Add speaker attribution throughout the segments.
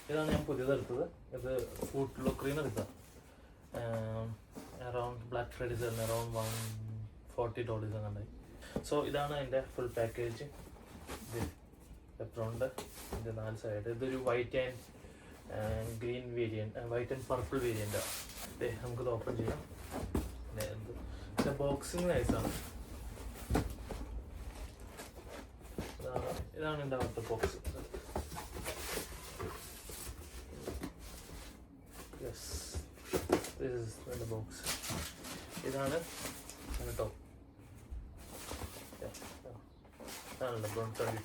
Speaker 1: ഇതാണ് ഞാൻ പുതിയതെടുത്തത്. ഇത് ഫുഡ് ലോക്കറിന്ന് എടുത്തത്. അറൗണ്ട് ബ്ലാക്ക് ഫ്രൈഡേ സെയിലിന് അറൗണ്ട് $140 അങ്ങാണ്ടായി. സോ ഇതാണ് അതിൻ്റെ ഫുൾ പാക്കേജ്. ഇത് പെപ്രോണിൻ്റെ ഇതിൻ്റെ 4 സൈഡ്. ഇതൊരു white and green variant, white and purple വേരിയൻറ്റാണ്. അതെ, നമുക്കിത് ഓപ്പൺ ചെയ്യാം. ഇതിൻ്റെ ബോക്സിങ് നൈസാണ്. ഇതാണ് എൻ്റെ അകത്തെ ബോക്സ്. യെസ്, ദിസ് ഇസ് എൻ്റെ ബോക്സ്. ഇതാണ് കേട്ടോ, ഇതാണ് LeBron 22.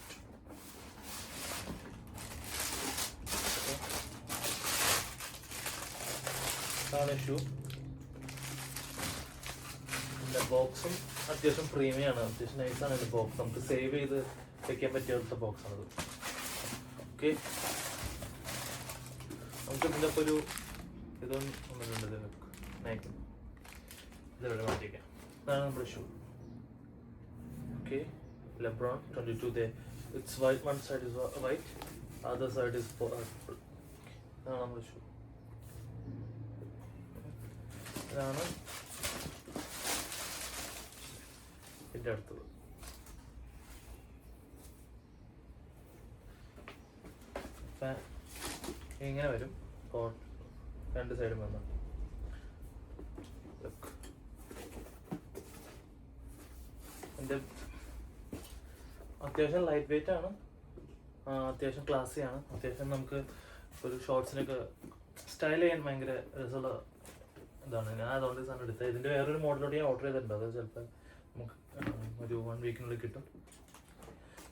Speaker 1: ഇതാണ് ഷൂ. എൻ്റെ ബോക്സും അത്യാവശ്യം പ്രീമിയമാണ്, അത്യാവശ്യം നൈസാണ് എൻ്റെ ബോക്സ്. നമുക്ക് സേവ് ചെയ്ത് വെക്കാൻ പറ്റിയ ബോക്സാണത്. ഓക്കെ, നമുക്ക് ഇതിൻ്റെ ഒപ്പം ഒരു ഇതൊന്നുണ്ട്, നയിക്കും. ഇതെവിടെ മാറ്റിക്കാം. ഇതാണ് നമ്മുടെ shoe. Okay, LeBron 22. It's white, one side is white, other side is purple. ഇതാണ് നമ്മുടെ ഷൂ. ഇതാണ് ഇതിൻ്റെ അടുത്തത്. ഇങ്ങനെ വരും, രണ്ട് സൈഡും വന്നു. എൻ്റെ അത്യാവശ്യം ലൈറ്റ് വെയിറ്റ് ആണ്, അത്യാവശ്യം ക്ലാസ്സിയാണ്, അത്യാവശ്യം നമുക്ക് ഒരു ഷോർട്സിനൊക്കെ സ്റ്റൈൽ ചെയ്യാൻ ഭയങ്കര രസമുള്ള ഇതാണ്. ഞാൻ അതുകൊണ്ട് സാധനം എടുത്തത്. ഇതിൻ്റെ വേറൊരു മോഡലോട് ഞാൻ ഓർഡർ ചെയ്തിട്ടുണ്ട്, അത് ചിലപ്പോൾ നമുക്ക് ഒരു 1 വീക്കിനുള്ളിൽ കിട്ടും.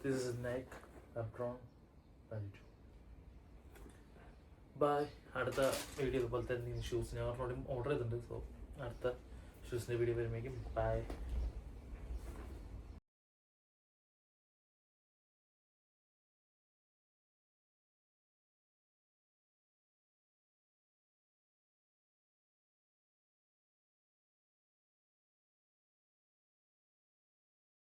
Speaker 1: This is Nike LeBron 22. Bye. അടുത്ത വീഡിയോ ഇതുപോലത്തെ എന്തെങ്കിലും ഷൂസ് ഞാൻ ഓർഡർ ചെയ്തിട്ടുണ്ട്. സോ അടുത്ത ഷൂസിൻ്റെ വീഡിയോ വരുമ്പോഴേക്കും ബൈ.